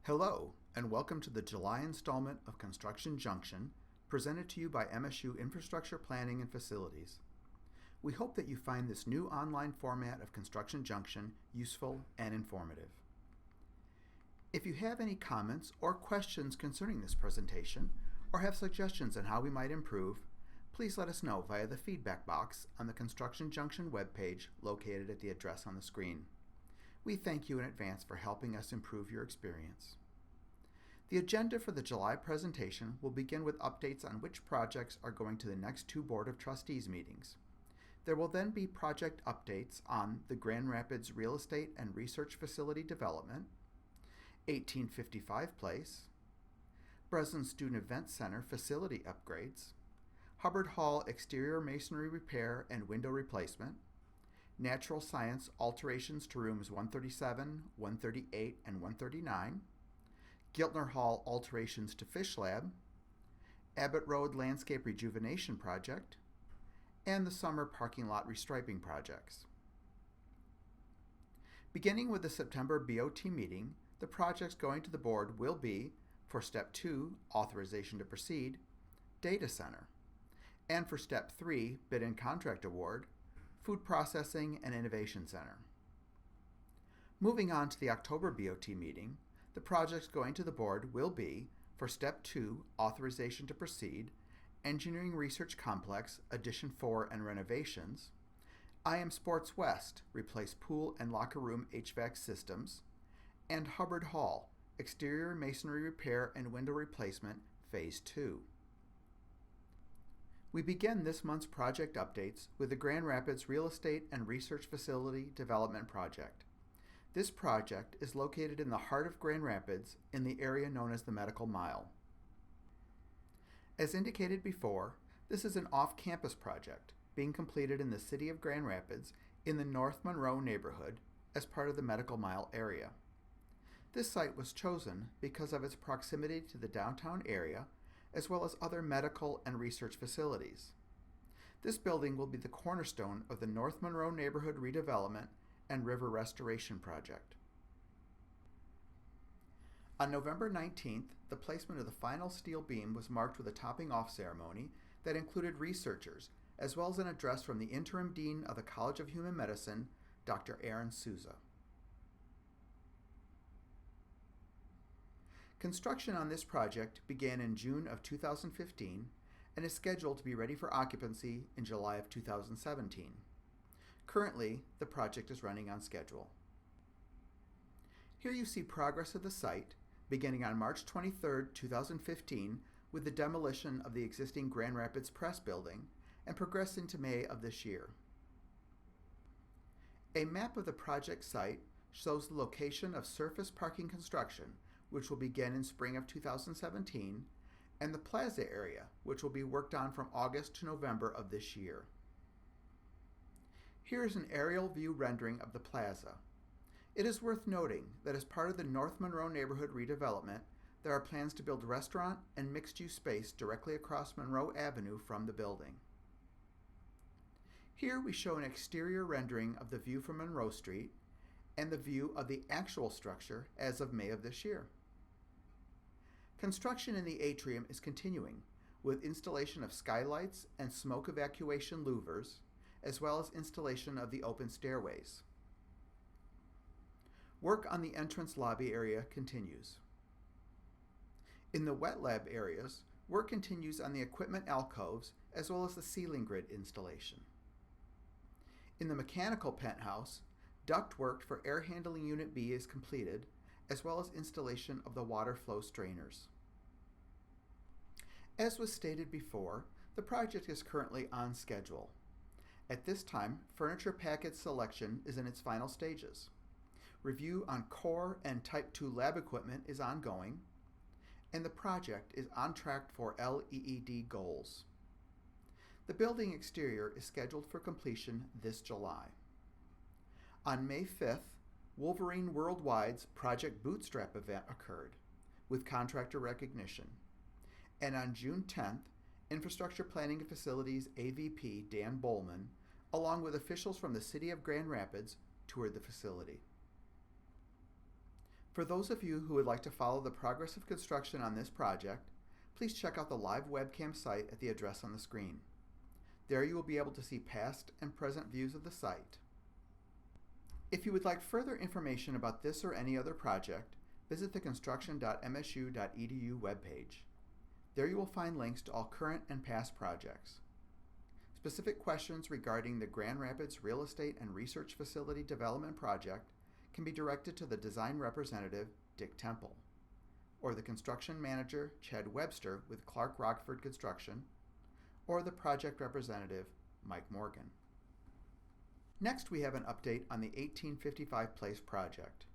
Hello, and welcome to the July installment of Construction Junction, presented to you by MSU Infrastructure Planning and Facilities. We hope that you find this new online format of Construction Junction useful and informative. If you have any comments or questions concerning this presentation, or have suggestions on how we might improve, please let us know via the feedback box on the Construction Junction webpage located at the address on the screen. We thank you in advance for helping us improve your experience. The agenda for the July presentation will begin with updates on which projects are going to the next two Board of Trustees meetings. There will then be project updates on the Grand Rapids Real Estate and Research Facility Development, 1855 Place, Breslin Student Events Center facility upgrades, Hubbard Hall exterior masonry repair and window replacement, Natural Science alterations to rooms 137, 138, and 139, Giltner Hall alterations to Fish Lab, Abbot Road landscape rejuvenation project, and the summer parking lot restriping projects. Beginning with the September BOT meeting, the projects going to the board will be, for Step 2, authorization to proceed, data center, and for Step 3, bid and contract award, food processing and innovation center. Moving on to the October BOT meeting, the projects going to the board will be, for Step 2, authorization to proceed, Engineering Research Complex, Addition 4 and renovations, IM Sports West, replace pool and locker room HVAC systems, and Hubbard Hall, exterior masonry repair and window replacement, Phase 2. We begin this month's project updates with the Grand Rapids Real Estate and Research Facility Development Project. This project is located in the heart of Grand Rapids in the area known as the Medical Mile. As indicated before, this is an off-campus project being completed in the city of Grand Rapids in the North Monroe neighborhood as part of the Medical Mile area. This site was chosen because of its proximity to the downtown area as well as other medical and research facilities. This building will be the cornerstone of the North Monroe neighborhood redevelopment and river restoration project. On November 19th, the placement of the final steel beam was marked with a topping off ceremony that included researchers, as well as an address from the interim dean of the College of Human Medicine, Dr. Aaron Souza. Construction on this project began in June of 2015 and is scheduled to be ready for occupancy in July of 2017. Currently, the project is running on schedule. Here you see progress of the site beginning on March 23, 2015 with the demolition of the existing Grand Rapids Press building and progressing to May of this year. A map of the project site shows the location of surface parking construction, which will begin in spring of 2017, and the plaza area, which will be worked on from August to November of this year. Here is an aerial view rendering of the plaza. It is worth noting that as part of the North Monroe neighborhood redevelopment, there are plans to build restaurant and mixed-use space directly across Monroe Avenue from the building. Here we show an exterior rendering of the view from Monroe Street and the view of the actual structure as of May of this year. Construction in the atrium is continuing, with installation of skylights and smoke evacuation louvers, as well as installation of the open stairways. Work on the entrance lobby area continues. In the wet lab areas, work continues on the equipment alcoves as well as the ceiling grid installation. In the mechanical penthouse, duct work for air handling unit B is completed, as well as installation of the water flow strainers. As was stated before, the project is currently on schedule. At this time, furniture package selection is in its final stages. Review on core and Type 2 lab equipment is ongoing, and the project is on track for LEED goals. The building exterior is scheduled for completion this July. On May 5th, Wolverine Worldwide's Project Bootstrap event occurred, with contractor recognition. And on June 10th, Infrastructure Planning and Facilities AVP Dan Bowman, along with officials from the City of Grand Rapids, toured the facility. For those of you who would like to follow the progress of construction on this project, please check out the live webcam site at the address on the screen. There you will be able to see past and present views of the site. If you would like further information about this or any other project, visit the construction.msu.edu webpage. There you will find links to all current and past projects. Specific questions regarding the Grand Rapids Real Estate and Research Facility Development Project can be directed to the design representative, Dick Temple, or the construction manager, Chad Webster with Clark Rockford Construction, or the project representative, Mike Morgan. Next, we have an update on the 1855 Place project.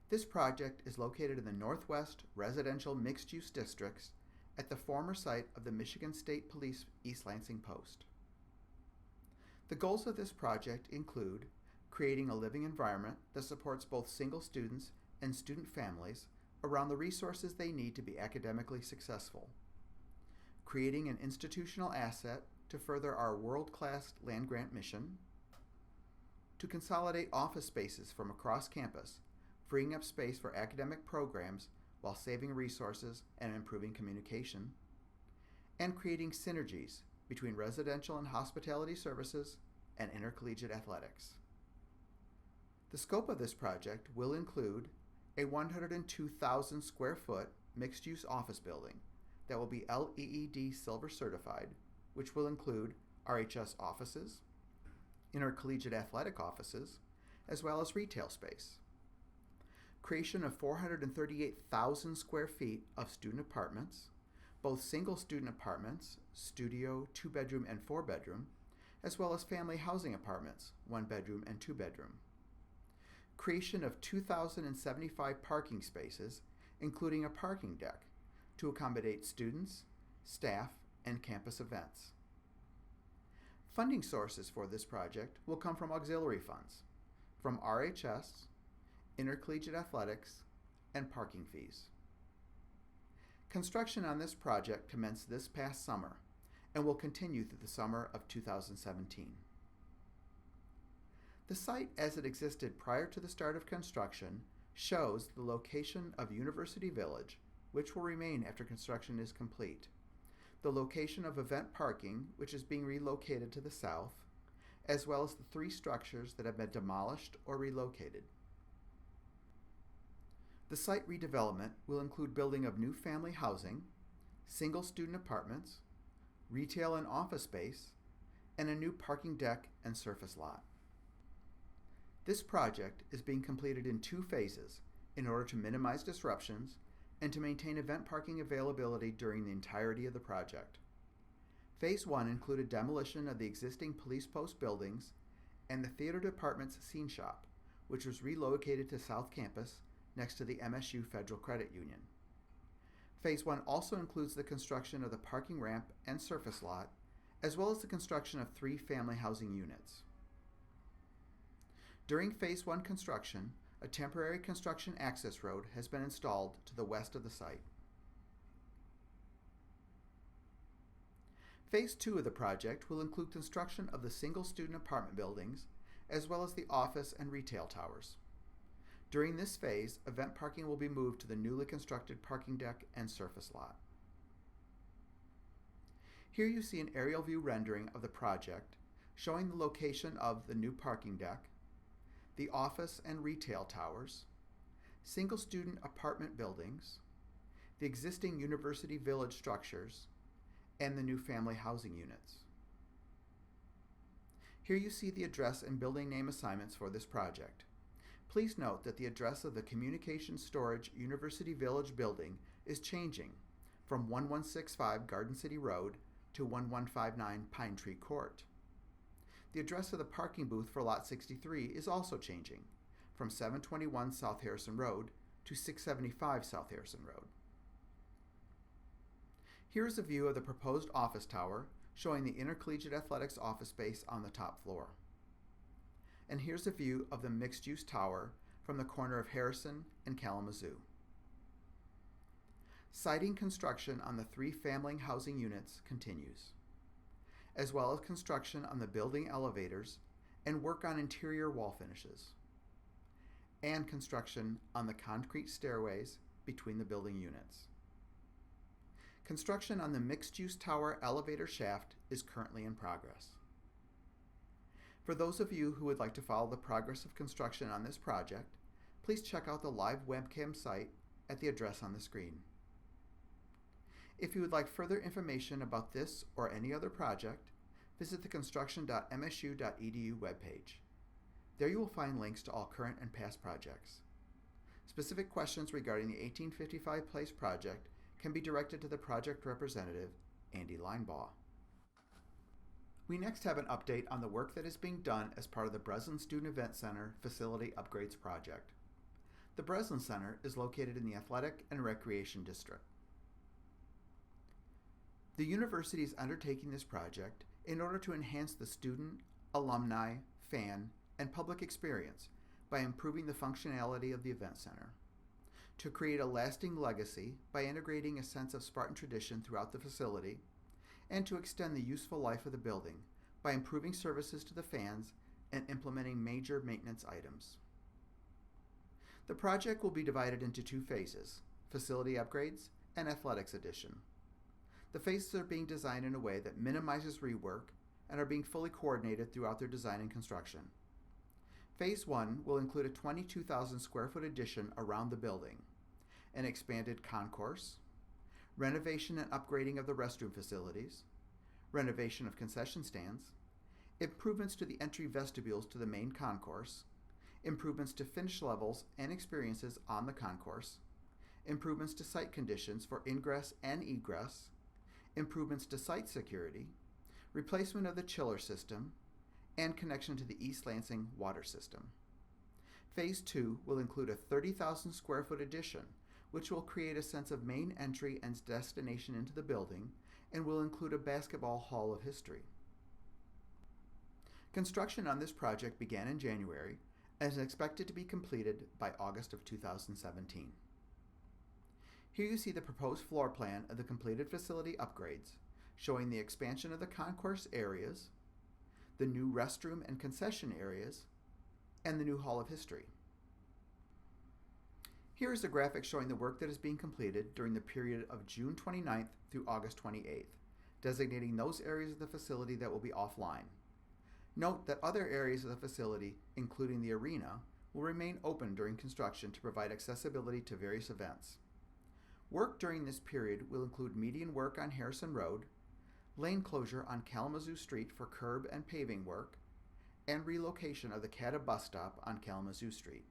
This project is located in the Northwest Residential Mixed-Use Districts at the former site of the Michigan State Police East Lansing Post. The goals of this project include creating a living environment that supports both single students and student families around the resources they need to be academically successful, creating an institutional asset to further our world-class land-grant mission, to consolidate office spaces from across campus, freeing up space for academic programs while saving resources and improving communication, and creating synergies between residential and hospitality services and intercollegiate athletics. The scope of this project will include a 102,000 square foot mixed-use office building that will be LEED Silver certified, which will include RHS offices, intercollegiate athletic offices, as well as retail space. Creation of 438,000 square feet of student apartments, both single student apartments, studio, 2-bedroom and 4-bedroom, as well as family housing apartments, 1-bedroom and 2-bedroom. Creation of 2,075 parking spaces, including a parking deck, to accommodate students, staff, and campus events. Funding sources for this project will come from auxiliary funds, from RHS, intercollegiate athletics, and parking fees. Construction on this project commenced this past summer and will continue through the summer of 2017. The site as it existed prior to the start of construction shows the location of University Village, which will remain after construction is complete, the location of event parking, which is being relocated to the south, as well as the 3 structures that have been demolished or relocated. The site redevelopment will include building of new family housing, single student apartments, retail and office space, and a new parking deck and surface lot. This project is being completed in 2 phases in order to minimize disruptions and to maintain event parking availability during the entirety of the project. Phase 1 included demolition of the existing police post buildings and the theater department's scene shop, which was relocated to South Campus next to the MSU Federal Credit Union. Phase 1 also includes the construction of the parking ramp and surface lot, as well as the construction of 3 family housing units. During Phase 1 construction, a temporary construction access road has been installed to the west of the site. Phase 2 of the project will include construction of the single student apartment buildings, as well as the office and retail towers. During this phase, event parking will be moved to the newly constructed parking deck and surface lot. Here you see an aerial view rendering of the project showing the location of the new parking deck, the office and retail towers, single student apartment buildings, the existing University Village structures, and the new family housing units. Here you see the address and building name assignments for this project. Please note that the address of the Communications Storage University Village building is changing from 1165 Garden City Road to 1159 Pine Tree Court. The address of the parking booth for Lot 63 is also changing from 721 South Harrison Road to 675 South Harrison Road. Here is a view of the proposed office tower showing the intercollegiate athletics office space on the top floor. And here's a view of the mixed-use tower from the corner of Harrison and Kalamazoo. Siding construction on the 3 family housing units continues, as well as construction on the building elevators and work on interior wall finishes. and construction on the concrete stairways between the building units. Construction on the mixed-use tower elevator shaft is currently in progress. For those of you who would like to follow the progress of construction on this project, please check out the live webcam site at the address on the screen. If you would like further information about this or any other project, visit the construction.msu.edu webpage. There you will find links to all current and past projects. Specific questions regarding the 1855 Place project can be directed to the project representative, Andy Linebaugh. We next have an update on the work that is being done as part of the Breslin Student Events Center Facility Upgrades Project. The Breslin Center is located in the Athletic and Recreation District. The university is undertaking this project in order to enhance the student, alumni, fan, and public experience by improving the functionality of the event center, to create a lasting legacy by integrating a sense of Spartan tradition throughout the facility, and to extend the useful life of the building by improving services to the fans and implementing major maintenance items. The project will be divided into two phases, facility upgrades and athletics addition. The phases are being designed in a way that minimizes rework and are being fully coordinated throughout their design and construction. Phase 1 will include a 22,000 square foot addition around the building, an expanded concourse, renovation and upgrading of the restroom facilities, renovation of concession stands, improvements to the entry vestibules to the main concourse, improvements to finish levels and experiences on the concourse, improvements to site conditions for ingress and egress, improvements to site security, replacement of the chiller system, and connection to the East Lansing water system. Phase 2 will include a 30,000 square foot addition, which will create a sense of main entry and destination into the building, and will include a basketball hall of history. Construction on this project began in January and is expected to be completed by August of 2017. Here you see the proposed floor plan of the completed facility upgrades, showing the expansion of the concourse areas, the new restroom and concession areas, and the new Hall of History. Here is a graphic showing the work that is being completed during the period of June 29th through August 28th, designating those areas of the facility that will be offline. Note that other areas of the facility, including the arena, will remain open during construction to provide accessibility to various events. Work during this period will include median work on Harrison Road, lane closure on Kalamazoo Street for curb and paving work, and relocation of the CATA bus stop on Kalamazoo Street.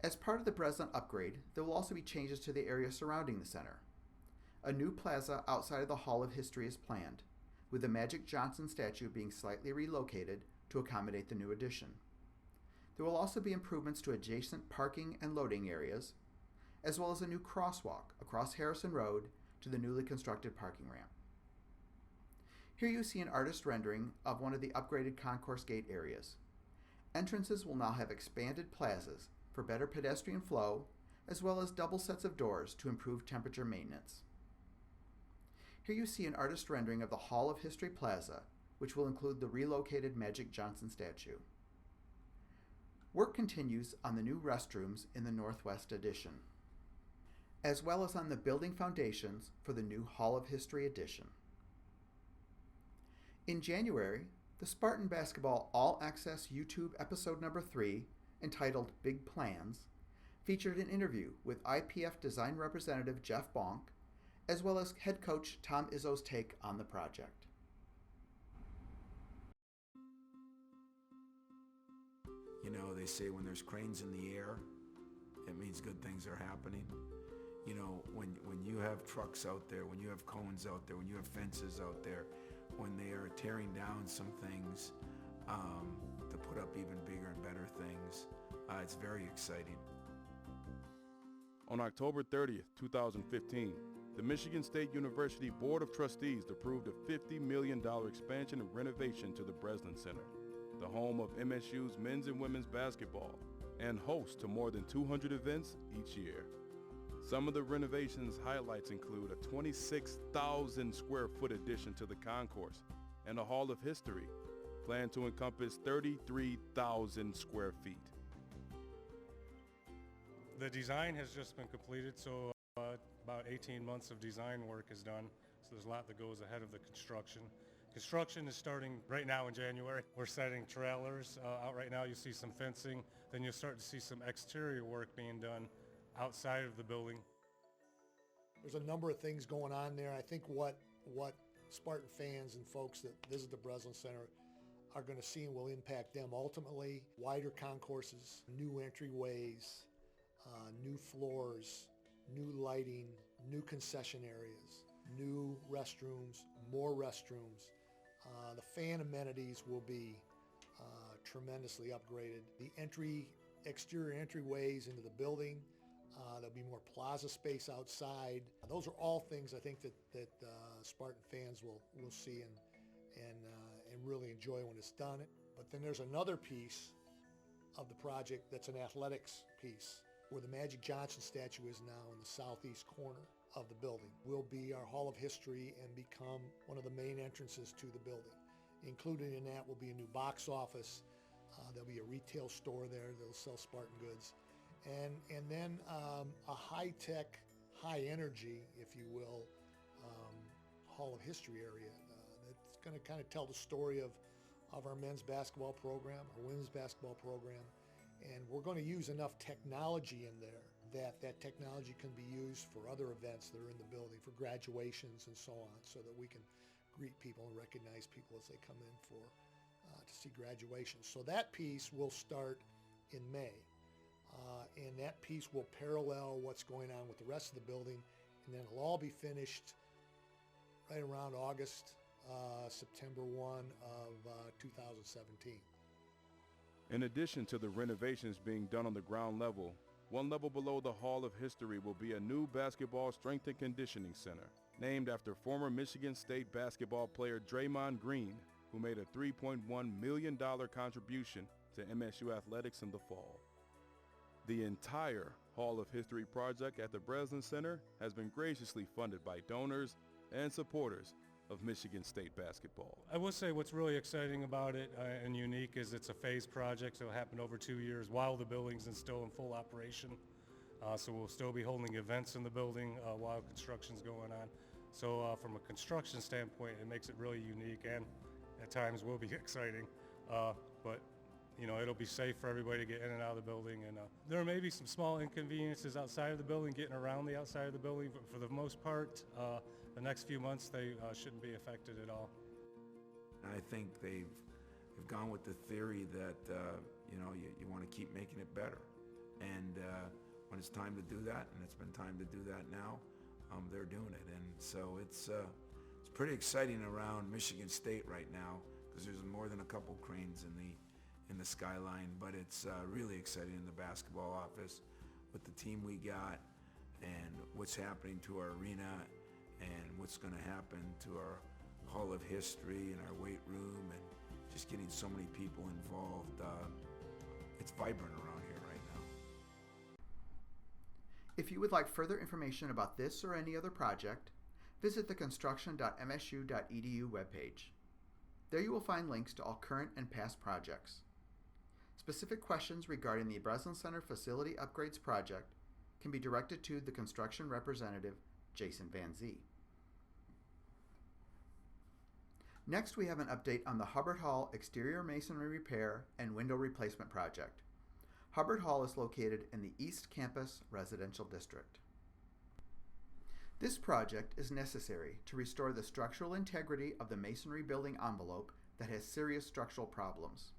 As part of the Breslin upgrade, there will also be changes to the area surrounding the center. A new plaza outside of the Hall of History is planned, with the Magic Johnson statue being slightly relocated to accommodate the new addition. There will also be improvements to adjacent parking and loading areas, as well as a new crosswalk across Harrison Road to the newly constructed parking ramp. Here you see an artist rendering of one of the upgraded concourse gate areas. Entrances will now have expanded plazas for better pedestrian flow, as well as double sets of doors to improve temperature maintenance. Here you see an artist rendering of the Hall of History Plaza, which will include the relocated Magic Johnson statue. Work continues on the new restrooms in the Northwest addition, as well as on the building foundations for the new Hall of History addition. In January, the Spartan Basketball All Access YouTube episode number 3, entitled Big Plans, featured an interview with IPF design representative Jeff Bonk, as well as head coach Tom Izzo's take on the project. You know, they say when there's cranes in the air, it means good things are happening. You know, when you have trucks out there, when you have cones out there, when you have fences out there, when they are tearing down some things to put up even bigger and better things, it's very exciting. On October 30th, 2015, the Michigan State University Board of Trustees approved a $50 million expansion and renovation to the Breslin Center, the home of MSU's men's and women's basketball, and host to more than 200 events each year. Some of the renovations highlights include a 26,000 square foot addition to the concourse and a Hall of History, planned to encompass 33,000 square feet. The design has just been completed, so about 18 months of design work is done. So there's a lot that goes ahead of the construction. Construction is starting right now in January. We're setting trailers out right now. You'll see some fencing. Then you'll start to see some exterior work being done outside of the building. There's a number of things going on there. I think what Spartan fans and folks that visit the Breslin Center are going to see and will impact them ultimately. Wider concourses, new entryways, new floors, new lighting, new concession areas, new restrooms, more restrooms. The fan amenities will be tremendously upgraded. The exterior entryways into the building, there'll be more plaza space outside. Those are all things I think that Spartan fans will see and really enjoy when it's done. But then there's another piece of the project that's an athletics piece, where the Magic Johnson statue is now in the southeast corner of the building. Will be our Hall of History and become one of the main entrances to the building. Included in that will be a new box office. There'll be a retail store there that'll sell Spartan goods. And then a high-tech, high-energy, if you will, Hall of History area that's going to kind of tell the story of our men's basketball program, our women's basketball program. And we're going to use enough technology in there that technology can be used for other events that are in the building, for graduations and so on, so that we can greet people and recognize people as they come in for to see graduation. So that piece will start in May. And that piece will parallel what's going on with the rest of the building, and then it'll all be finished right around August, September 1 of 2017. In addition to the renovations being done on the ground level, one level below the Hall of History will be a new basketball strength and conditioning center, named after former Michigan State basketball player Draymond Green, who made a $3.1 million contribution to MSU athletics in the fall. The entire Hall of History project at the Breslin Center has been graciously funded by donors and supporters of Michigan State basketball. I will say what's really exciting about it and unique is it's a phased project, so it'll happen over 2 years while the building's still in full operation. So we'll still be holding events in the building while construction's going on. So from a construction standpoint, it makes it really unique and at times will be exciting. But you know, it'll be safe for everybody to get in and out of the building. And there may be some small inconveniences outside of the building, getting around the outside of the building, but for the most part, the next few months, they shouldn't be affected at all. I think they've gone with the theory that, you know, you want to keep making it better. And when it's time to do that, and it's been time to do that now, they're doing it. And so it's pretty exciting around Michigan State right now, because there's more than a couple cranes in the skyline, but it's really exciting in the basketball office with the team we got and what's happening to our arena and what's going to happen to our Hall of History and our weight room and just getting so many people involved. It's vibrant around here right now. If you would like further information about this or any other project, visit the construction.msu.edu webpage. There you will find links to all current and past projects. Specific questions regarding the Breslin Center Facility Upgrades Project can be directed to the construction representative, Jason Van Zee. Next, we have an update on the Hubbard Hall exterior masonry repair and window replacement project. Hubbard Hall is located in the East Campus Residential District. This project is necessary to restore the structural integrity of the masonry building envelope that has serious structural problems.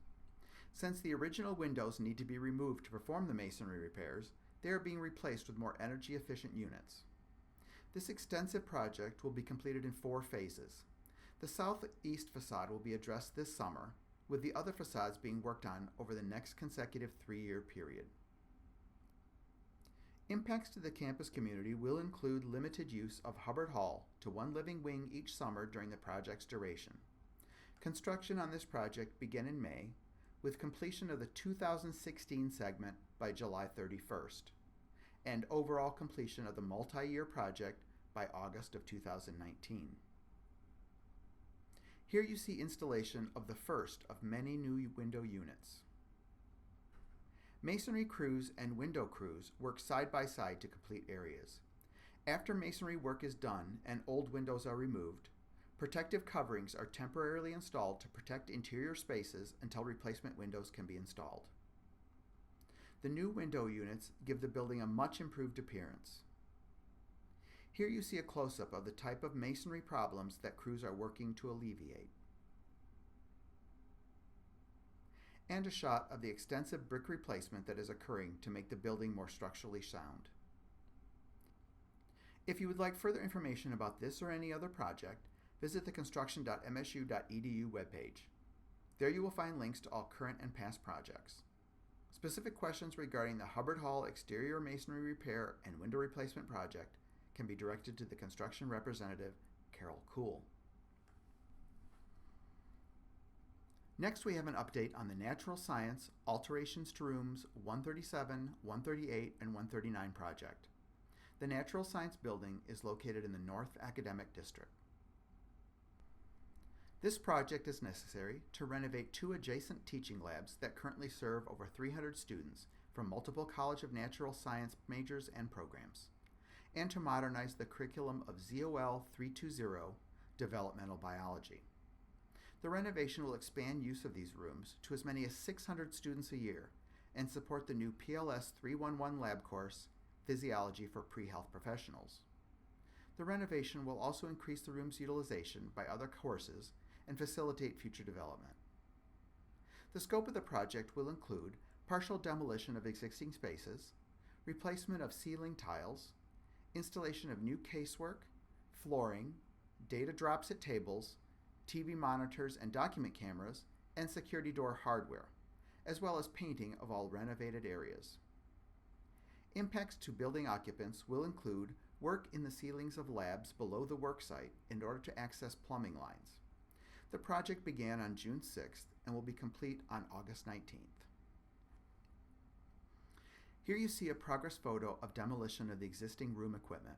Since the original windows need to be removed to perform the masonry repairs, they are being replaced with more energy-efficient units. This extensive project will be completed in 4 phases. The southeast facade will be addressed this summer, with the other facades being worked on over the next consecutive 3-year period. Impacts to the campus community will include limited use of Hubbard Hall to 1 living wing each summer during the project's duration. Construction on this project began in May, with completion of the 2016 segment by July 31st, and overall completion of the multi-year project by August of 2019. Here you see installation of the first of many new window units. Masonry crews and window crews work side by side to complete areas. After masonry work is done and old windows are removed, protective coverings are temporarily installed to protect interior spaces until replacement windows can be installed. The new window units give the building a much improved appearance. Here you see a close-up of the type of masonry problems that crews are working to alleviate. And a shot of the extensive brick replacement that is occurring to make the building more structurally sound. If you would like further information about this or any other project, visit the construction.msu.edu webpage. There you will find links to all current and past projects. Specific questions regarding the Hubbard Hall exterior masonry repair and window replacement project can be directed to the construction representative, Carol Kuhl. Next, we have an update on the Natural Science Alterations to Rooms 137, 138, and 139 project. The Natural Science building is located in the North Academic District. This project is necessary to renovate 2 adjacent teaching labs that currently serve over 300 students from multiple College of Natural Science majors and programs, and to modernize the curriculum of ZOL 320, Developmental Biology. The renovation will expand use of these rooms to as many as 600 students a year and support the new PLS 311 lab course, Physiology for Pre-Health Professionals. The renovation will also increase the room's utilization by other courses and facilitate future development. The scope of the project will include partial demolition of existing spaces, replacement of ceiling tiles, installation of new casework, flooring, data drops at tables, TV monitors and document cameras, and security door hardware, as well as painting of all renovated areas. Impacts to building occupants will include work in the ceilings of labs below the worksite in order to access plumbing lines. The project began on June 6th and will be complete on August 19th. Here you see a progress photo of demolition of the existing room equipment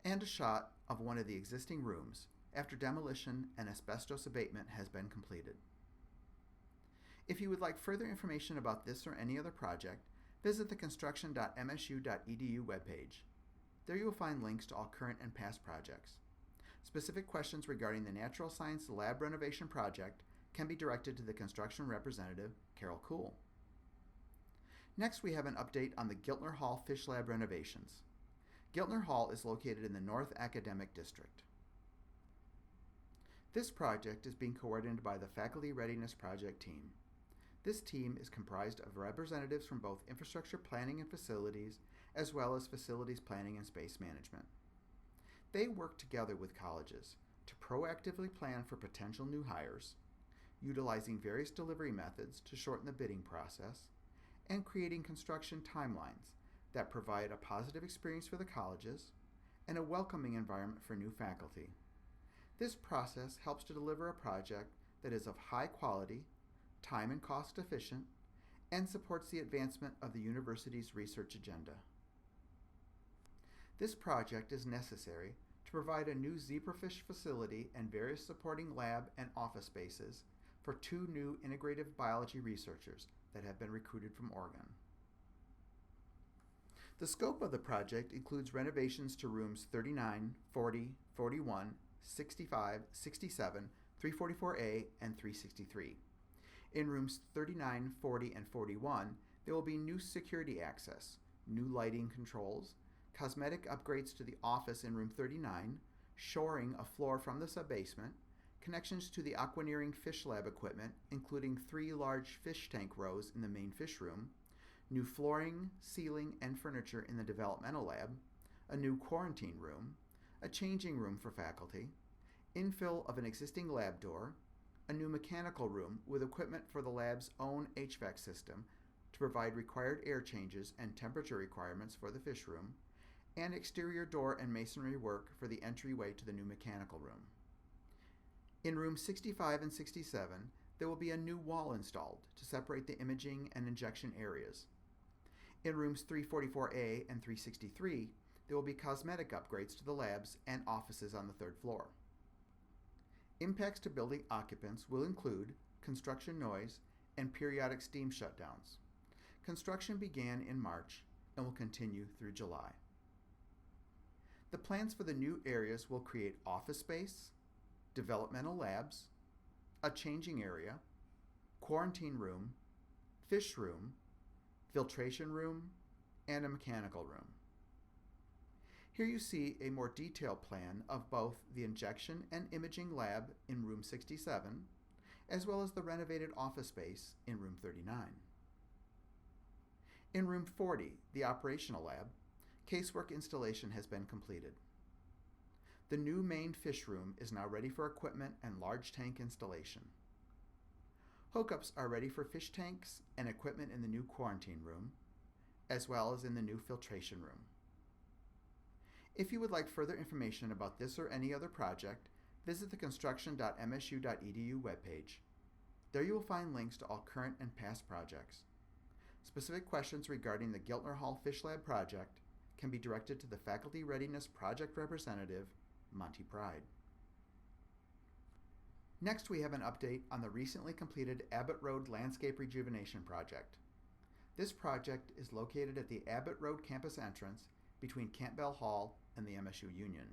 and a shot of one of the existing rooms after demolition and asbestos abatement has been completed. If you would like further information about this or any other project, visit the construction.msu.edu webpage. There you will find links to all current and past projects. Specific questions regarding the Natural Science Lab renovation project can be directed to the construction representative, Carol Kuhl. Next, we have an update on the Giltner Hall Fish Lab renovations. Giltner Hall is located in the North Academic District. This project is being coordinated by the Faculty Readiness Project team. This team is comprised of representatives from both infrastructure planning and facilities, as well as facilities planning and space management. They work together with colleges to proactively plan for potential new hires, utilizing various delivery methods to shorten the bidding process, and creating construction timelines that provide a positive experience for the colleges and a welcoming environment for new faculty. This process helps to deliver a project that is of high quality, time and cost efficient, and supports the advancement of the university's research agenda. This project is necessary to provide a new zebrafish facility and various supporting lab and office spaces for 2 new integrative biology researchers that have been recruited from Oregon. The scope of the project includes renovations to rooms 39, 40, 41, 65, 67, 344A, and 363. In rooms 39, 40, and 41, there will be new security access, new lighting controls, cosmetic upgrades to the office in room 39, shoring a floor from the subbasement, connections to the aquaneering fish lab equipment, including 3 large fish tank rows in the main fish room, new flooring, ceiling, and furniture in the developmental lab, a new quarantine room, a changing room for faculty, infill of an existing lab door, a new mechanical room with equipment for the lab's own HVAC system to provide required air changes and temperature requirements for the fish room, and exterior door and masonry work for the entryway to the new mechanical room. In rooms 65 and 67, there will be a new wall installed to separate the imaging and injection areas. In rooms 344A and 363, there will be cosmetic upgrades to the labs and offices on the 3rd floor. Impacts to building occupants will include construction noise and periodic steam shutdowns. Construction began in March and will continue through July. The plans for the new areas will create office space, developmental labs, a changing area, quarantine room, fish room, filtration room, and a mechanical room. Here you see a more detailed plan of both the injection and imaging lab in room 67, as well as the renovated office space in room 39. In room 40, the operational lab, casework installation has been completed. The new main fish room is now ready for equipment and large tank installation. Hookups are ready for fish tanks and equipment in the new quarantine room, as well as in the new filtration room. If you would like further information about this or any other project, visit the construction.msu.edu webpage. There you will find links to all current and past projects. Specific questions regarding the Giltner Hall Fish Lab project can be directed to the Faculty Readiness Project Representative, Monty Pride. Next, we have an update on the recently completed Abbot Road Landscape Rejuvenation Project. This project is located at the Abbot Road campus entrance between Campbell Hall and the MSU Union.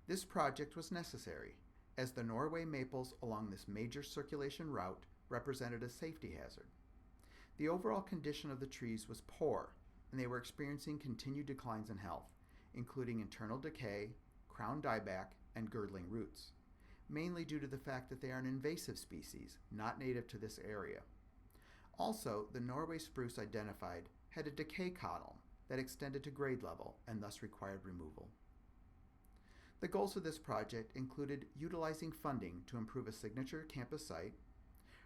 This project was necessary as the Norway maples along this major circulation route represented a safety hazard. The overall condition of the trees was poor, and they were experiencing continued declines in health, including internal decay, crown dieback, and girdling roots, mainly due to the fact that they are an invasive species, not native to this area. Also, the Norway spruce identified had a decay column that extended to grade level and thus required removal. The goals of this project included utilizing funding to improve a signature campus site,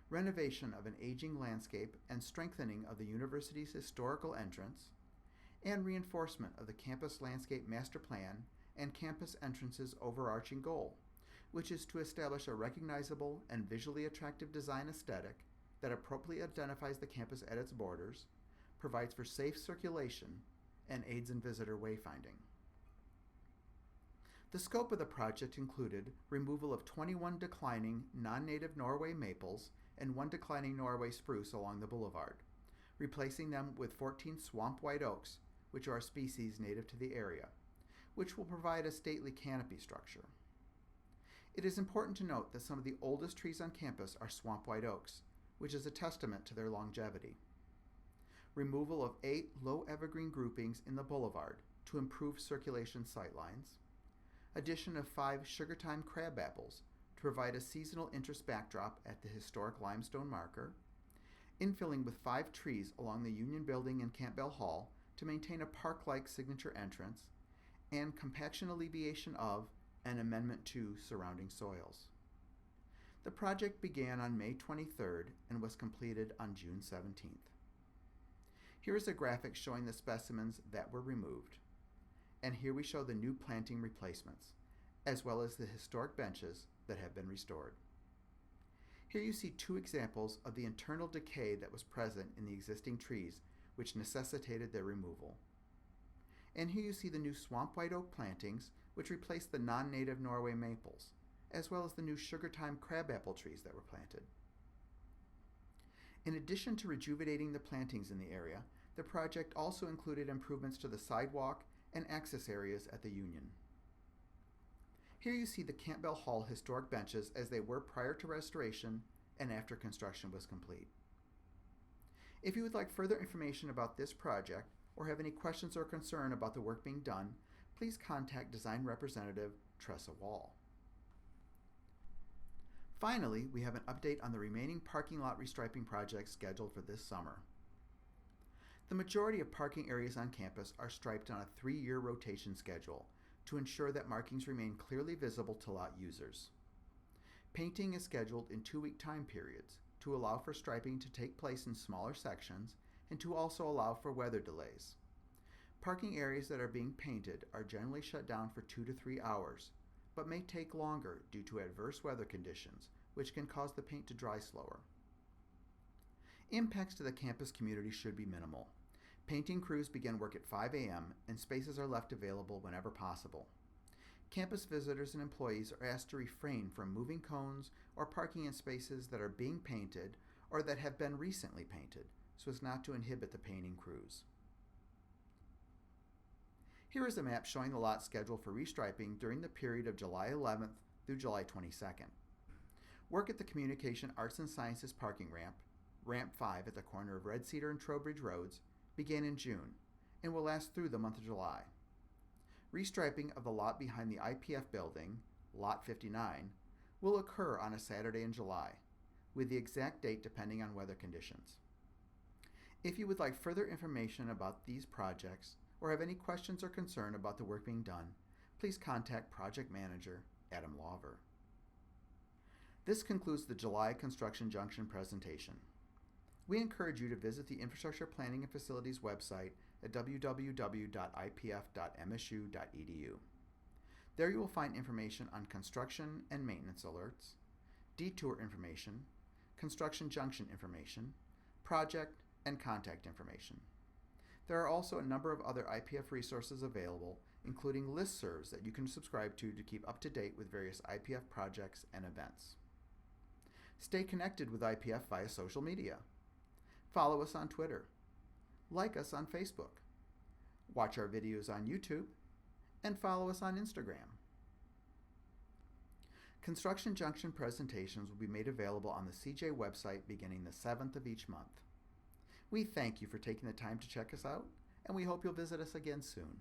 renovation of an aging landscape and strengthening of the university's historical entrance, and reinforcement of the campus landscape master plan and campus entrance's overarching goal, which is to establish a recognizable and visually attractive design aesthetic that appropriately identifies the campus at its borders, provides for safe circulation, and aids in visitor wayfinding. The scope of the project included removal of 21 declining non-native Norway maples and 1 declining Norway spruce along the boulevard, replacing them with 14 swamp white oaks, which are a species native to the area, which will provide a stately canopy structure. It is important to note that some of the oldest trees on campus are swamp white oaks, which is a testament to their longevity. Removal of 8 low evergreen groupings in the boulevard to improve circulation sightlines. Addition of 5 sugar-time crab apples to provide a seasonal interest backdrop at the historic limestone marker. Infilling with 5 trees along the Union Building and Campbell Hall to maintain a park-like signature entrance, and compaction alleviation of and amendment to surrounding soils. The project began on May 23rd and was completed on June 17th. Here is a graphic showing the specimens that were removed, and here we show the new planting replacements, as well as the historic benches that have been restored. Here you see 2 examples of the internal decay that was present in the existing trees, which necessitated their removal. And here you see the new swamp white oak plantings, which replaced the non-native Norway maples, as well as the new sugar-time crabapple trees that were planted. In addition to rejuvenating the plantings in the area, the project also included improvements to the sidewalk and access areas at the Union. Here you see the Campbell Hall historic benches as they were prior to restoration and after construction was complete. If you would like further information about this project or have any questions or concern about the work being done, please contact Design Representative Tressa Wall. Finally, we have an update on the remaining parking lot restriping projects scheduled for this summer. The majority of parking areas on campus are striped on a 3-year rotation schedule to ensure that markings remain clearly visible to lot users. Painting is scheduled in 2-week time periods to allow for striping to take place in smaller sections and to also allow for weather delays. Parking areas that are being painted are generally shut down for 2 to 3 hours, but may take longer due to adverse weather conditions, which can cause the paint to dry slower. Impacts to the campus community should be minimal. Painting crews begin work at 5 a.m. and spaces are left available whenever possible. Campus visitors and employees are asked to refrain from moving cones or parking in spaces that are being painted or that have been recently painted, so as not to inhibit the painting crews. Here is a map showing the lot schedule for restriping during the period of July 11th through July 22nd. Work at the Communication Arts and Sciences parking ramp, Ramp 5 at the corner of Red Cedar and Trowbridge Roads, began in June and will last through the month of July. Restriping of the lot behind the IPF building, Lot 59, will occur on a Saturday in July, with the exact date depending on weather conditions. If you would like further information about these projects or have any questions or concern about the work being done, please contact Project Manager Adam Lawver. This concludes the July Construction Junction presentation. We encourage you to visit the Infrastructure Planning and Facilities website at www.ipf.msu.edu. There you will find information on construction and maintenance alerts, detour information, construction junction information, project and contact information. There are also a number of other IPF resources available, including listservs that you can subscribe to keep up to date with various IPF projects and events. Stay connected with IPF via social media. Follow us on Twitter. Like us on Facebook. Watch our videos on YouTube. And follow us on Instagram. Construction Junction presentations will be made available on the CJ website beginning the 7th of each month. We thank you for taking the time to check us out, and we hope you'll visit us again soon.